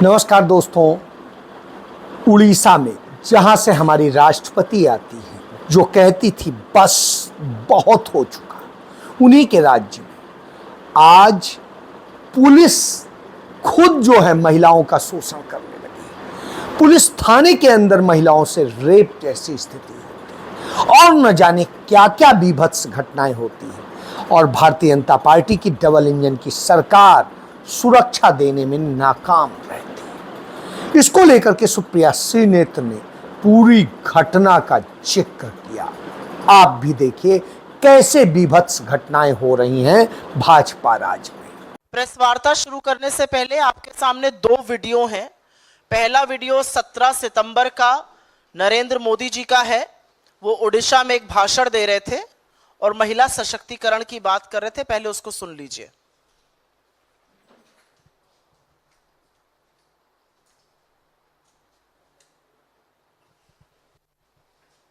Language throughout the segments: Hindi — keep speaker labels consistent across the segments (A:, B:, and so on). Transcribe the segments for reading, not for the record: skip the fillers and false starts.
A: नमस्कार दोस्तों, उड़ीसा में जहां से हमारी राष्ट्रपति आती है, जो कहती थी बस बहुत हो चुका, उन्हीं के राज्य में आज पुलिस खुद जो है महिलाओं का शोषण करने लगी। पुलिस थाने के अंदर महिलाओं से रेप जैसी स्थिति होती है और न जाने क्या क्या बीभत्स घटनाएं होती हैं। और भारतीय जनता पार्टी की डबल इंजन की सरकार सुरक्षा देने में नाकाम रहती है। इसको लेकर के सुप्रिया श्रीनेत्र ने पूरी घटना का जिक्र किया। आप भी देखिए कैसे बीभत्स घटनाएं हो रही हैं भाजपा राज में।
B: प्रेस वार्ता शुरू करने से पहले आपके सामने दो वीडियो हैं। पहला वीडियो 17 सितंबर का नरेंद्र मोदी जी का है। वो ओडिशा में एक भाषण दे रहे थे और महिला सशक्तिकरण की बात कर रहे थे। पहले उसको सुन लीजिए।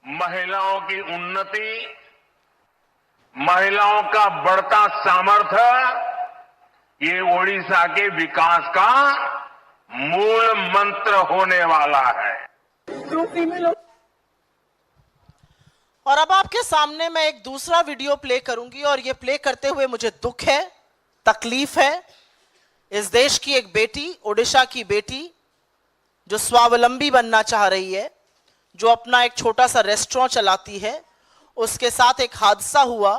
C: महिलाओं की उन्नति, महिलाओं का बढ़ता सामर्थ्य, ये ओडिशा के विकास का मूल मंत्र होने वाला है।
B: और अब आपके सामने मैं एक दूसरा वीडियो प्ले करूंगी और ये प्ले करते हुए मुझे दुख है, तकलीफ है। इस देश की एक बेटी, ओडिशा की बेटी, जो स्वावलंबी बनना चाह रही है, जो अपना एक छोटा सा रेस्टोरेंट चलाती है, उसके साथ एक हादसा हुआ।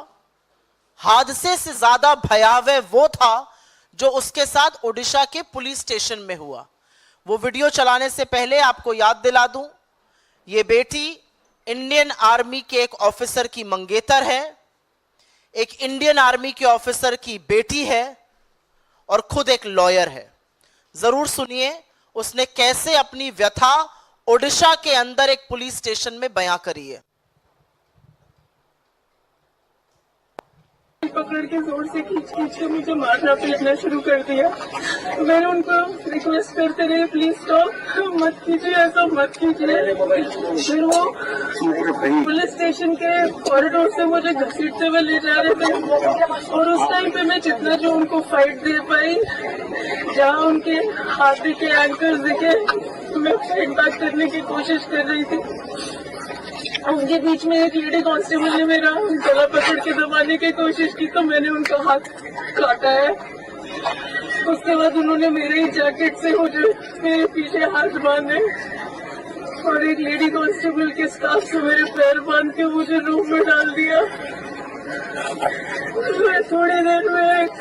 B: हादसे से ज्यादा भयावह वो था जो उसके साथ ओडिशा के पुलिस स्टेशन में हुआ। वो वीडियो चलाने से पहले आपको याद दिला दूं, ये बेटी इंडियन आर्मी के एक ऑफिसर की मंगेतर है, एक इंडियन आर्मी के ऑफिसर की बेटी है और खुद एक लॉयर है। जरूर सुनिए उसने कैसे अपनी व्यथा ओडिशा के अंदर एक पुलिस स्टेशन में बयां करी है।
D: पकड़ के जोर से खींच के मुझे मारना पीटना शुरू कर दिया। मैंने उनको रिक्वेस्ट करते रहे, प्लीज स्टॉप, मत कीजिए, ऐसा मत कीजिए। फिर वो पुलिस स्टेशन के कॉरिडोर से मुझे घसीटते हुए ले जा रहे थे और उस टाइम पे मैं जितना जो उनको फाइट दे पाई, जहाँ उनके हाथ दिखे, एंकर्स दिखे, मैं फाइट बैक करने की कोशिश कर रही थी। उनके बीच में एक लेडी कांस्टेबल ने मेरा गला पकड़ के दबाने की कोशिश की तो मैंने उनका हाथ काटा है। उसके बाद उन्होंने मेरे ही जैकेट से मुझे मेरे पीछे हाथ बांधे और एक लेडी कांस्टेबल के स्कार्फ से मेरे पैर बांध के मुझे रूम में डाल दिया। थोड़ी देर में एक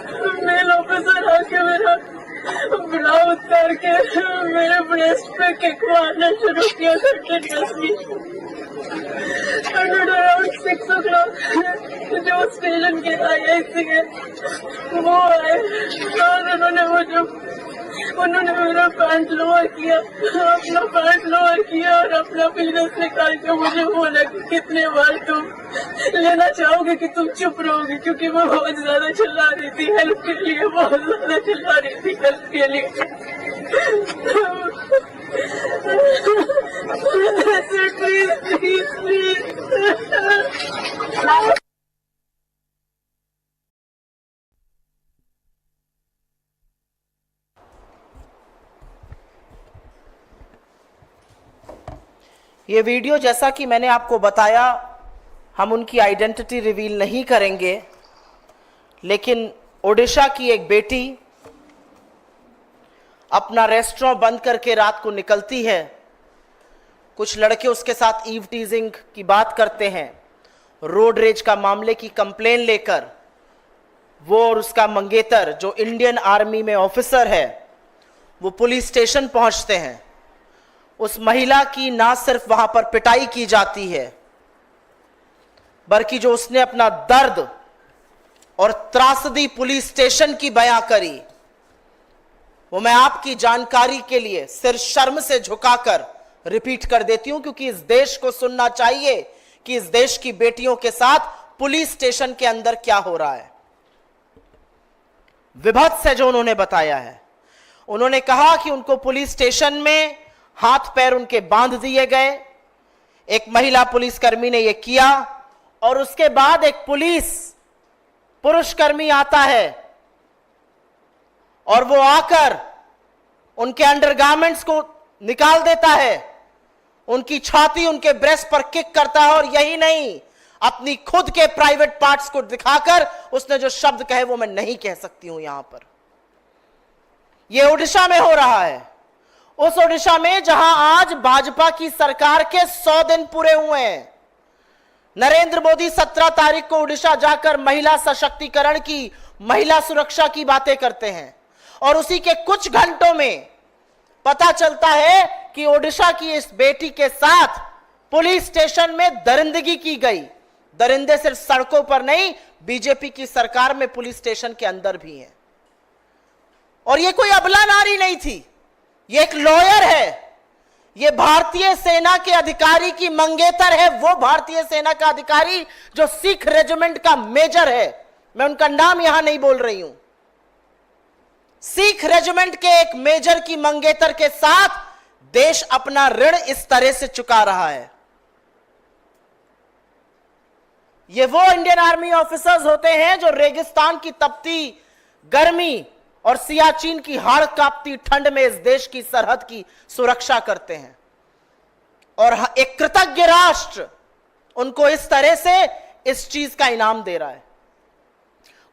D: मेल ऑफिसर आके मेरा ब्रा उतार के मेरे ब्रेस्ट पे किक मारना शुरू किया करके 10 अराउंड 6 o'clock जो स्टेशन के IIC है वो आए और उन्होंने मेरा पैंट लोअर किया, अपना पैंट लोअर किया और अपना पीनस निकाल के मुझे बोला कि कितने बार तुम लेना चाहोगे कि तुम चुप रहोगे, क्योंकि वो बहुत ज्यादा चिल्ला रही थी हेल्प के लिए, बहुत ज्यादा चिल्ला रही थी हेल्प के लिए। प्लीज प्लीज
B: ये वीडियो, जैसा कि मैंने आपको बताया, हम उनकी आइडेंटिटी रिवील नहीं करेंगे, लेकिन ओडिशा की एक बेटी अपना रेस्टोरेंट बंद करके रात को निकलती है। कुछ लड़के उसके साथ ईव टीजिंग की बात करते हैं। रोड रेज का मामले की कंप्लेन लेकर वो और उसका मंगेतर, जो इंडियन आर्मी में ऑफिसर है, वो पुलिस स्टेशन पहुंचते हैं। उस महिला की ना सिर्फ वहां पर पिटाई की जाती है, बल्कि जो उसने अपना दर्द और त्रासदी पुलिस स्टेशन की बयां करी, वो मैं आपकी जानकारी के लिए सिर शर्म से झुकाकर रिपीट कर देती हूं, क्योंकि इस देश को सुनना चाहिए कि इस देश की बेटियों के साथ पुलिस स्टेशन के अंदर क्या हो रहा है। विभत्स है जो उन्होंने बताया है। उन्होंने कहा कि उनको पुलिस स्टेशन में हाथ पैर उनके बांध दिए गए। एक महिला पुलिसकर्मी ने यह किया और उसके बाद एक पुरुषकर्मी आता है और वो आकर उनके अंडरगारमेंट्स को निकाल देता है, उनकी छाती उनके ब्रेस्ट पर किक करता है, और यही नहीं, अपनी खुद के प्राइवेट पार्ट्स को दिखाकर उसने जो शब्द कहे वो मैं नहीं कह सकती हूं यहां पर। यह ओडिशा में हो रहा है, उस ओडिशा में जहां आज भाजपा की सरकार के 100 दिन पूरे हुए हैं। नरेंद्र मोदी 17 तारीख को ओडिशा जाकर महिला सशक्तिकरण की, महिला सुरक्षा की बातें करते हैं, और उसी के कुछ घंटों में पता चलता है कि ओडिशा की इस बेटी के साथ पुलिस स्टेशन में दरिंदगी की गई। दरिंदे सिर्फ सड़कों पर नहीं, बीजेपी की सरकार में पुलिस स्टेशन के अंदर भी हैं। और यह कोई अबला नारी नहीं थी, यह एक लॉयर है, यह भारतीय सेना के अधिकारी की मंगेतर है, वो भारतीय सेना का अधिकारी जो सिख रेजिमेंट का मेजर है। मैं उनका नाम यहां नहीं बोल रही हूं। सिख रेजिमेंट के एक मेजर की मंगेतर के साथ देश अपना ऋण इस तरह से चुका रहा है। ये वो इंडियन आर्मी ऑफिसर्स होते हैं जो रेगिस्तान की तपती गर्मी और सियाचिन की हाड़ कांपती ठंड में इस देश की सरहद की सुरक्षा करते हैं, और एक कृतज्ञ राष्ट्र उनको इस तरह से इस चीज का इनाम दे रहा है।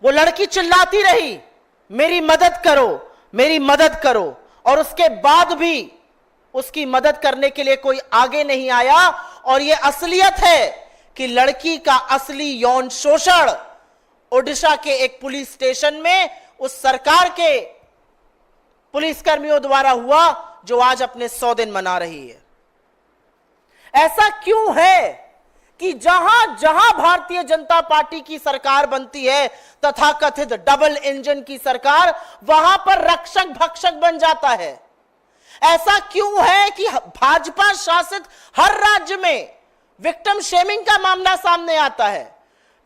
B: वो लड़की चिल्लाती रही, मेरी मदद करो, मेरी मदद करो, और उसके बाद भी उसकी मदद करने के लिए कोई आगे नहीं आया। और यह असलियत है कि लड़की का असली यौन शोषण ओडिशा के एक पुलिस स्टेशन में उस सरकार के पुलिसकर्मियों द्वारा हुआ जो आज अपने 100 दिन मना रही है। ऐसा क्यों है कि जहां जहां भारतीय जनता पार्टी की सरकार बनती है, तथाकथित डबल इंजन की सरकार, वहां पर रक्षक भक्षक बन जाता है? ऐसा क्यों है कि भाजपा शासित हर राज्य में विक्टिम शेमिंग का मामला सामने आता है?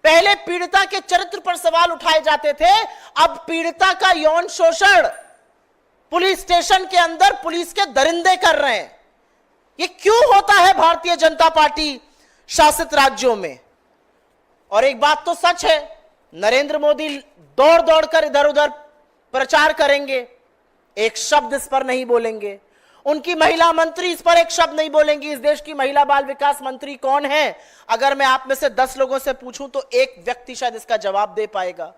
B: पहले पीड़िता के चरित्र पर सवाल उठाए जाते थे, अब पीड़िता का यौन शोषण पुलिस स्टेशन के अंदर पुलिस के दरिंदे कर रहे हैं। ये क्यों होता है भारतीय जनता पार्टी शासित राज्यों में? और एक बात तो सच है, नरेंद्र मोदी दौड़ दौड़ कर इधर उधर प्रचार करेंगे, एक शब्द इस पर नहीं बोलेंगे। उनकी महिला मंत्री इस पर एक शब्द नहीं बोलेंगी। इस देश की महिला बाल विकास मंत्री कौन है? अगर मैं आप में से 10 लोगों से पूछूं तो एक व्यक्ति शायद इसका जवाब दे पाएगा।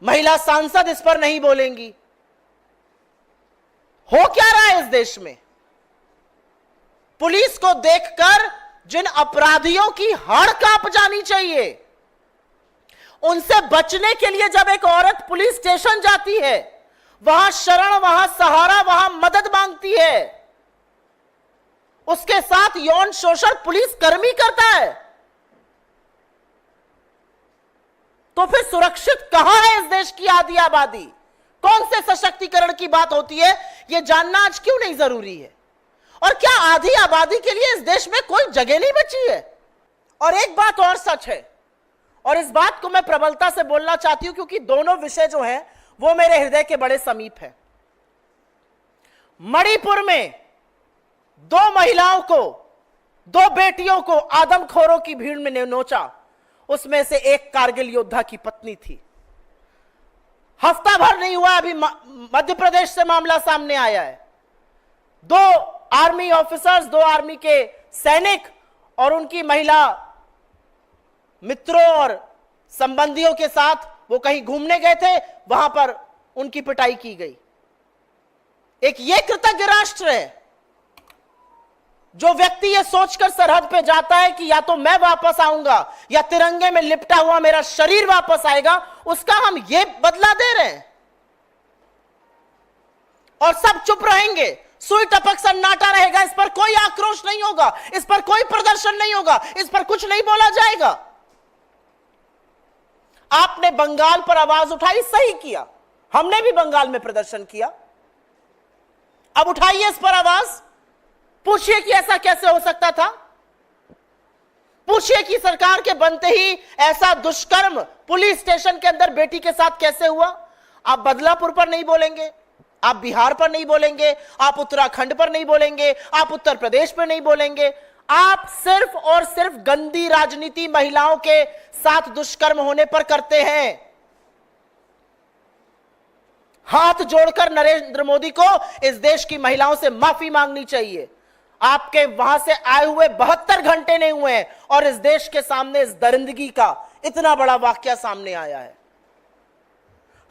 B: महिला सांसद इस पर नहीं बोलेंगी। हो क्या रहा है इस देश में? पुलिस को देखकर जिन अपराधियों की हाड़ कांप जानी चाहिए, उनसे बचने के लिए जब एक औरत पुलिस स्टेशन जाती है, वहां शरण, वहां सहारा, वहां मदद मांगती है, उसके साथ यौन शोषण पुलिस कर्मी करता है, तो फिर सुरक्षित कहां है इस देश की आधी आबादी? कौन से सशक्तिकरण की बात होती है, यह जानना आज क्यों नहीं जरूरी है? और क्या आधी आबादी के लिए इस देश में कोई जगह नहीं बची है? और एक बात और सच है, और इस बात को मैं प्रबलता से बोलना चाहती हूं क्योंकि दोनों विषय जो हैं वो मेरे हृदय के बड़े समीप है। मणिपुर में 2 महिलाओं को, 2 बेटियों को आदमखोरों की भीड़ में नोचा। उसमें से एक कारगिल योद्धा की पत्नी थी। हफ्ता भर नहीं हुआ, अभी मध्य प्रदेश से मामला सामने आया है। 2 आर्मी ऑफिसर्स, 2 आर्मी के सैनिक और उनकी महिला मित्रों और संबंधियों के साथ वो कहीं घूमने गए थे, वहां पर उनकी पिटाई की गई। एक ये कृतज्ञ राष्ट्र है जो व्यक्ति ये सोचकर सरहद पे जाता है कि या तो मैं वापस आऊंगा या तिरंगे में लिपटा हुआ मेरा शरीर वापस आएगा, उसका हम ये बदला दे रहे हैं और सब चुप रहेंगे, सुई टपक सन्नाटा रहेगा, इस पर कोई आक्रोश नहीं होगा, इस पर कोई प्रदर्शन नहीं होगा, इस पर कुछ नहीं बोला जाएगा। आपने बंगाल पर आवाज उठाई, सही किया, हमने भी बंगाल में प्रदर्शन किया। अब उठाइए इस पर आवाज, पूछिए कि ऐसा कैसे हो सकता था, पूछिए कि सरकार के बनते ही ऐसा दुष्कर्म पुलिस स्टेशन के अंदर बेटी के साथ कैसे हुआ। आप बदलापुर पर नहीं बोलेंगे, आप बिहार पर नहीं बोलेंगे, आप उत्तराखंड पर नहीं बोलेंगे, आप उत्तर प्रदेश पर नहीं बोलेंगे, आप सिर्फ और सिर्फ गंदी राजनीति महिलाओं के साथ दुष्कर्म होने पर करते हैं। हाथ जोड़कर नरेंद्र मोदी को इस देश की महिलाओं से माफी मांगनी चाहिए। आपके वहां से आए हुए 72 घंटे नहीं हुए हैं और इस देश के सामने इस दरिंदगी का इतना बड़ा वाकया सामने आया है।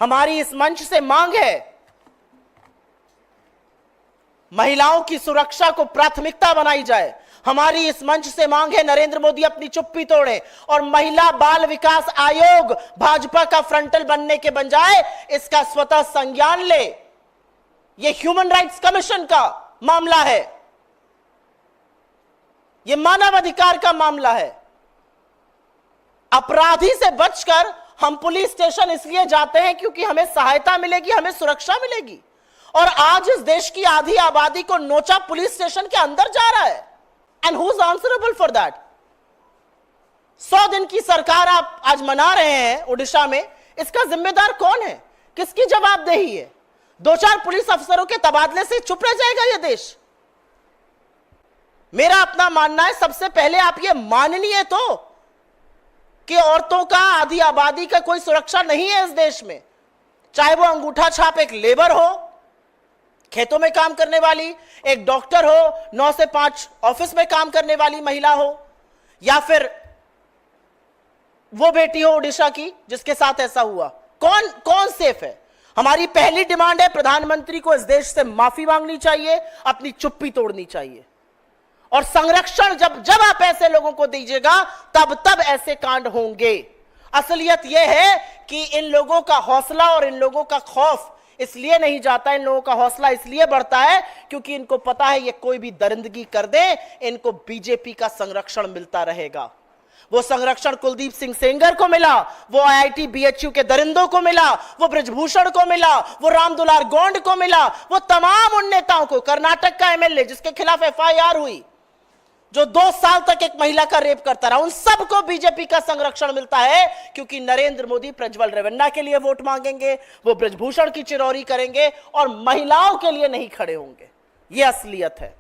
B: हमारी इस मंच से मांग है, महिलाओं की सुरक्षा को प्राथमिकता बनाई जाए। हमारी इस मंच से मांग है, नरेंद्र मोदी अपनी चुप्पी तोड़े और महिला बाल विकास आयोग भाजपा का फ्रंटल बनने के बजाय इसका स्वतः संज्ञान ले। यह ह्यूमन राइट्स कमीशन का मामला है, यह मानव अधिकार का मामला है। अपराधी से बचकर हम पुलिस स्टेशन इसलिए जाते हैं क्योंकि हमें सहायता मिलेगी, हमें सुरक्षा मिलेगी। और आज इस देश की आधी आबादी को नोचा पुलिस स्टेशन के अंदर जा रहा है। And who is answerable for that? 100 दिन की सरकार आप आज मना रहे हैं उड़ीसा में, इसका जिम्मेदार कौन है? किसकी जवाबदेही है? 2-4 पुलिस अफसरों के तबादले से चुप रह जाएगा यह देश? मेरा अपना मानना है, सबसे पहले आप यह माननीय तो कि औरतों का, आधी आबादी का कोई सुरक्षा नहीं है इस देश में। चाहे वो अंगूठा छाप एक लेबर हो, खेतों में काम करने वाली, एक डॉक्टर हो, 9 से 5 ऑफिस में काम करने वाली महिला हो, या फिर वो बेटी हो उड़ीसा की जिसके साथ ऐसा हुआ। कौन सेफ है? हमारी पहली डिमांड है, प्रधानमंत्री को इस देश से माफी मांगनी चाहिए, अपनी चुप्पी तोड़नी चाहिए। और संरक्षण जब आप ऐसे लोगों को दीजिएगा तब ऐसे कांड होंगे। असलियत यह है कि इन लोगों का हौसला और इन लोगों का खौफ इसलिए नहीं जाता, इन लोगों का हौसला इसलिए बढ़ता है क्योंकि इनको पता है ये कोई भी दरिंदगी कर दे, इनको बीजेपी का संरक्षण मिलता रहेगा। वो संरक्षण कुलदीप सिंह सेंगर को मिला, वो IIT BHU के दरिंदों को मिला, वो ब्रजभूषण को मिला, वो रामदुलार गोंड को मिला, वो तमाम उन नेताओं को, कर्नाटक का MLA जिसके खिलाफ FIR हुई, जो 2 साल तक एक महिला का रेप करता रहा, उन सबको बीजेपी का संरक्षण मिलता है क्योंकि नरेंद्र मोदी प्रज्वल रेवन्ना के लिए वोट मांगेंगे, वो ब्रजभूषण की चिरौरी करेंगे और महिलाओं के लिए नहीं खड़े होंगे। यह असलियत है।